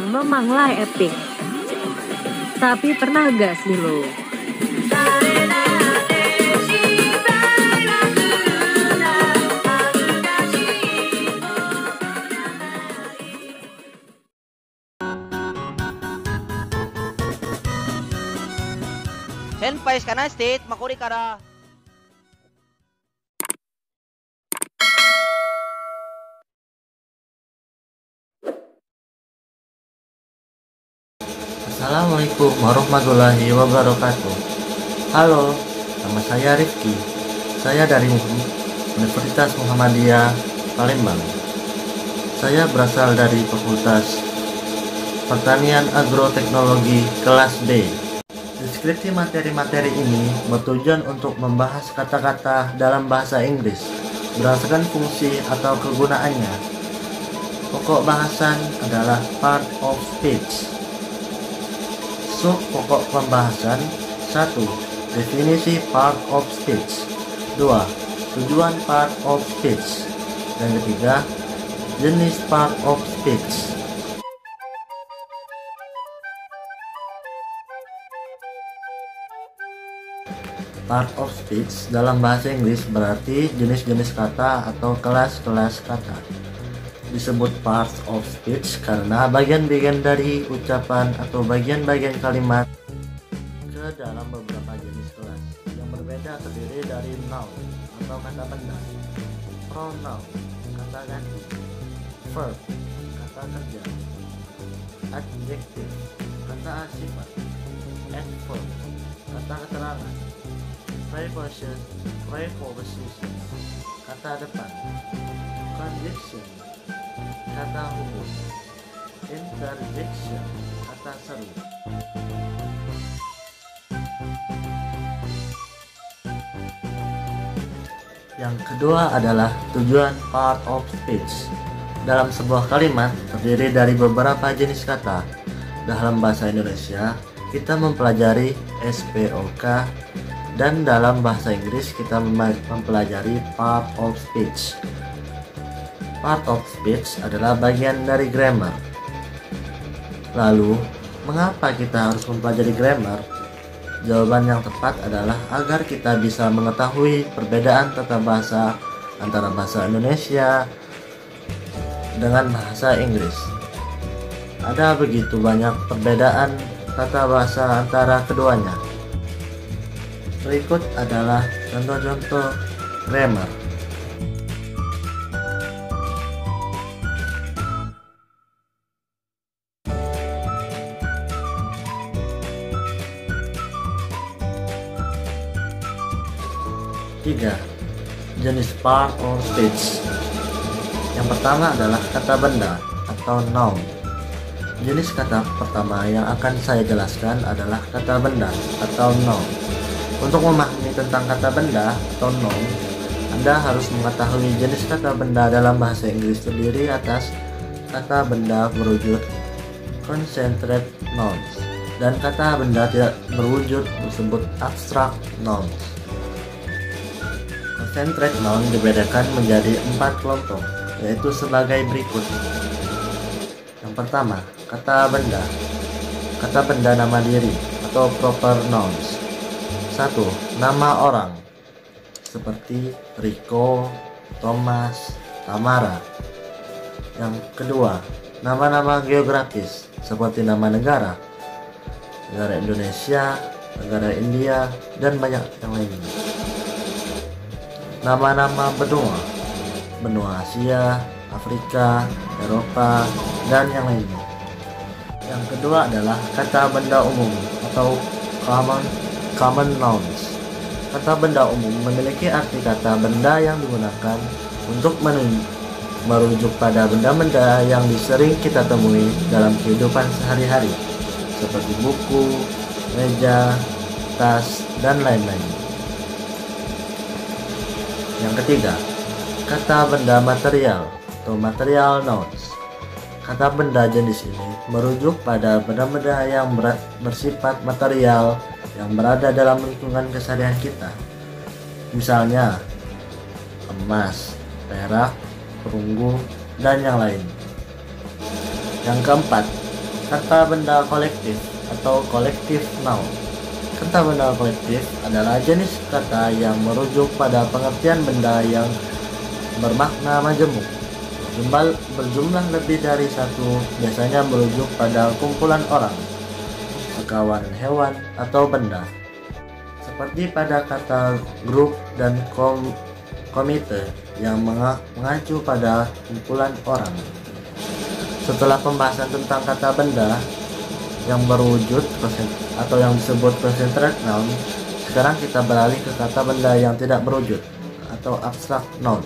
sekarang memanglah epic. Tapi pernah gak sih lo? Senpai sekarang state makuri kara. Assalamualaikum warahmatullahi wabarakatuh. Halo, nama saya Rifki. Saya dari Universitas Muhammadiyah Palembang. Saya berasal dari Fakultas Pertanian Agroteknologi kelas B. Deskripsi materi-materi ini bertujuan untuk membahas kata-kata dalam bahasa Inggris berdasarkan fungsi atau kegunaannya. Pokok bahasan adalah part of speech. Sub pokok pembahasan: 1. Definisi part of speech. 2. Tujuan part of speech. Dan ketiga, jenis part of speech. Part of speech dalam bahasa Inggris berarti jenis-jenis kata atau kelas-kelas kata. Disebut parts of speech karena bagian-bagian dari ucapan atau bagian-bagian kalimat ke dalam beberapa jenis kelas yang berbeda terdiri dari noun atau kata benda, pronoun kata ganti, verb kata kerja, adjective kata sifat, adverb kata keterangan, preposition kata depan, conjunction kata hubung, interjection kata seru. Yang kedua adalah tujuan part of speech. Dalam sebuah kalimat terdiri dari beberapa jenis kata. Dalam bahasa Indonesia kita mempelajari SPOK, dan dalam bahasa Inggris kita mempelajari part of speech. Part of speech adalah bagian dari grammar. Lalu, mengapa kita harus mempelajari grammar? Jawaban yang tepat adalah agar kita bisa mengetahui perbedaan tata bahasa antara bahasa Indonesia dengan bahasa Inggris. Ada begitu banyak perbedaan tata bahasa antara keduanya. Berikut adalah contoh-contoh grammar. Tiga, jenis part of speech. Yang pertama adalah kata benda atau noun. Jenis kata pertama yang akan saya jelaskan adalah kata benda atau noun. Untuk memahami tentang kata benda atau noun, Anda harus mengetahui jenis kata benda dalam bahasa Inggris terdiri atas kata benda berwujud concentrate nouns dan kata benda tidak berwujud disebut abstract nouns. Concentrate noun dibedakan menjadi 4 kelompok, yaitu sebagai berikut. Yang pertama, kata benda. Kata benda nama diri atau proper nouns. 1. Nama orang seperti Rico, Thomas, Tamara. Yang kedua, nama-nama geografis seperti nama negara, negara Indonesia, negara India, dan banyak yang lainnya. Nama-nama benua, benua Asia, Afrika, Eropa, dan yang lainnya. Yang kedua adalah kata benda umum atau common nouns. Kata benda umum memiliki arti kata benda yang digunakan untuk merujuk pada benda-benda yang sering kita temui dalam kehidupan sehari-hari, seperti buku, meja, tas, dan lain-lain. Yang ketiga, kata benda material atau material nouns. Kata benda jenis ini merujuk pada benda-benda yang bersifat material yang berada dalam lingkungan keseharian kita. Misalnya, emas, perak, perunggu, dan yang lain. Yang keempat, kata benda kolektif atau collective noun. Kata benda kolektif adalah jenis kata yang merujuk pada pengertian benda yang bermakna majemuk. Berjumlah lebih dari satu, biasanya merujuk pada kumpulan orang, sekawanan hewan, atau benda. Seperti pada kata grup dan komite yang mengacu pada kumpulan orang. Setelah pembahasan tentang kata benda yang berwujud atau yang disebut concentrate noun, sekarang kita beralih ke kata benda yang tidak berwujud atau abstract noun,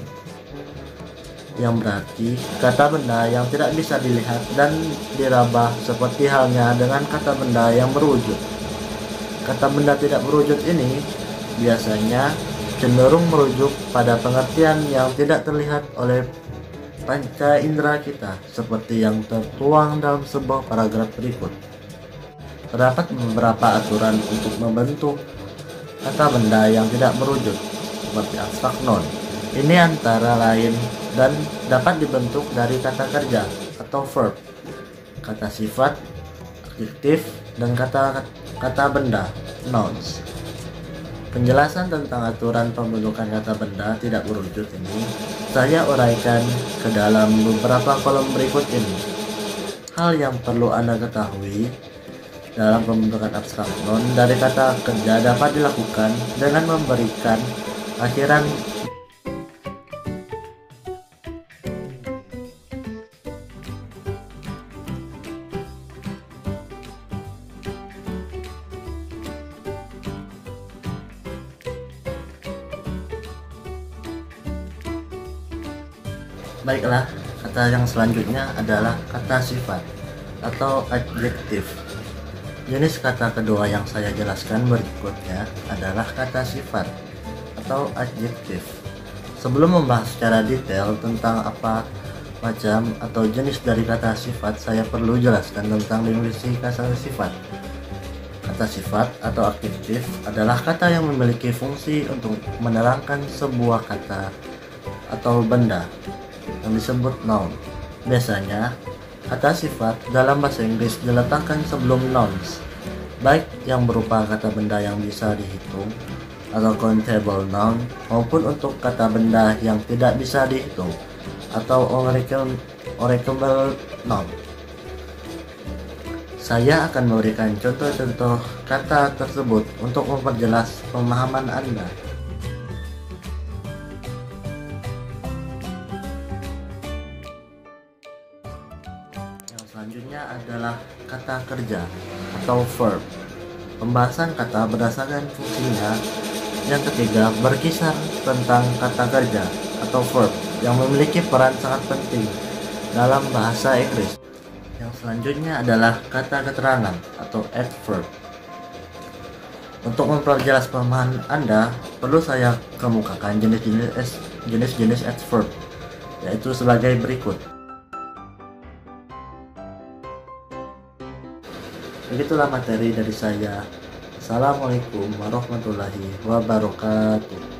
yang berarti kata benda yang tidak bisa dilihat dan diraba, seperti halnya dengan kata benda yang berwujud. Kata benda tidak berwujud ini biasanya cenderung merujuk pada pengertian yang tidak terlihat oleh panca indera kita, seperti yang tertuang dalam sebuah paragraf berikut. Terdapat beberapa aturan untuk membentuk kata benda yang tidak berwujud, seperti abstract noun. Ini antara lain dan dapat dibentuk dari kata kerja atau verb, kata sifat, adjektif, dan kata benda, nouns. Penjelasan tentang aturan pembentukan kata benda tidak berwujud ini saya uraikan ke dalam beberapa kolom berikut ini. Hal yang perlu Anda ketahui dalam pembentukan abstrak noun dari kata kerja dapat dilakukan dengan memberikan akhiran Baiklah, kata yang selanjutnya adalah kata sifat atau adjektif. Jenis kata kedua yang saya jelaskan berikutnya adalah kata sifat atau adjektif. Sebelum membahas secara detail tentang apa macam atau jenis dari kata sifat, saya perlu jelaskan tentang definisi kata sifat. Kata sifat atau adjektif adalah kata yang memiliki fungsi untuk menerangkan sebuah kata atau benda yang disebut noun. Biasanya, kata sifat dalam bahasa Inggris diletakkan sebelum nouns, baik yang berupa kata benda yang bisa dihitung atau countable noun, maupun untuk kata benda yang tidak bisa dihitung atau oraceable noun. Saya akan memberikan contoh-contoh kata tersebut untuk memperjelas pemahaman Anda. Selanjutnya adalah kata kerja atau verb. Pembahasan kata berdasarkan fungsinya. Yang ketiga, berkisar tentang kata kerja atau verb yang memiliki peran sangat penting dalam bahasa Inggris. Yang selanjutnya adalah kata keterangan atau adverb. Untuk memperjelas pemahaman Anda, perlu saya kemukakan jenis-jenis adverb, yaitu sebagai berikut. Begitulah materi dari saya. Assalamualaikum warahmatullahi wabarakatuh.